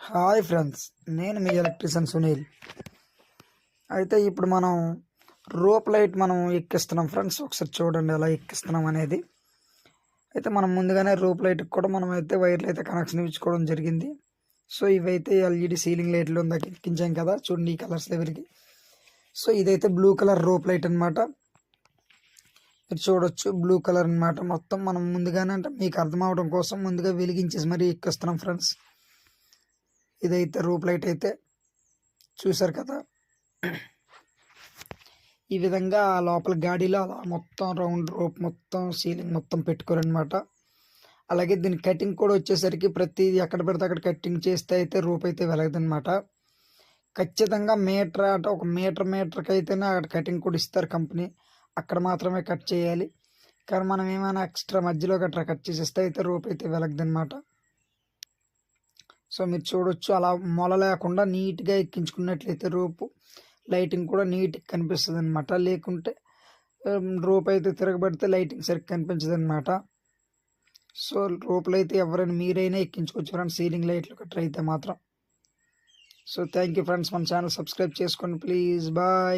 Hi friends, నేను మీ electrician Sunil. అయితే ఇప్పుడు మనం రోప్ లైట్ ఎక్కిస్తున్నాం ఫ్రెండ్స్. ఒకసారి చూడండి ఎలా ఎక్కిస్తున్నాం అనేది. అయితే మనం ముందుగానే రోప్ లైట్కి కూడా మనం అయితే వైర్లు అయితే కనెక్షన్ ఇచ్చుకోవడం జరిగింది. సో ఇవైతే ఎల్ఈడి సీలింగ్ లైట్లు ఉందాక ఎక్కించాం కదా, చూడండి ఈ కలర్స్ దగ్గరికి. సో ఇదైతే బ్లూ కలర్ రోప్ లైట్ అనమాట. మీరు చూడొచ్చు, బ్లూ కలర్ అనమాట. మొత్తం మనం ముందుగానే, అంటే మీకు అర్థం అవడం కోసం ముందుగా వెలిగించేసి మరీ ఎక్కిస్తున్నాం ఫ్రెండ్స్. ఇదైతే రూప్ లైట్ అయితే చూసారు కదా. ఈ విధంగా లోపల గాడిలో అలా మొత్తం రౌండ్ రోప్ మొత్తం సీలింగ్ మొత్తం పెట్టుకోరనమాట. అలాగే దీని కటింగ్ కూడా వచ్చేసరికి ప్రతిదీ ఎక్కడ పెడితే అక్కడ కటింగ్ చేస్తే అయితే రూప్ అయితే వెలగదనమాట. ఖచ్చితంగా మీటర్, అంటే ఒక మీటర్కి అయితేనే అక్కడ కటింగ్ కూడా ఇస్తారు కంపెనీ. అక్కడ మాత్రమే కట్ చేయాలి. కానీ మనం ఏమైనా ఎక్స్ట్రా మధ్యలో గట్రా కట్ చేసేస్తే అయితే రూప్ అయితే వెలగదనమాట. సో మీరు చూడొచ్చు, అలా మొల లేకుండా నీట్గా ఎక్కించుకున్నట్లయితే రోపు లైటింగ్ కూడా నీట్గా కనిపిస్తుంది అనమాట. లేకుంటే రోప్ అయితే తిరగబడితే లైటింగ్ సరిగ్గా కనిపించదు అనమాట. సో రోపులు అయితే ఎవరైనా మీరైనా ఎక్కించుకోవచ్చు ఫ్రెండ్స్, సీలింగ్ లైట్లు గట్రా అయితే మాత్రం. సో థ్యాంక్ యూ ఫ్రెండ్స్, మన ఛానల్ సబ్స్క్రైబ్ చేసుకోండి ప్లీజ్. బాయ్.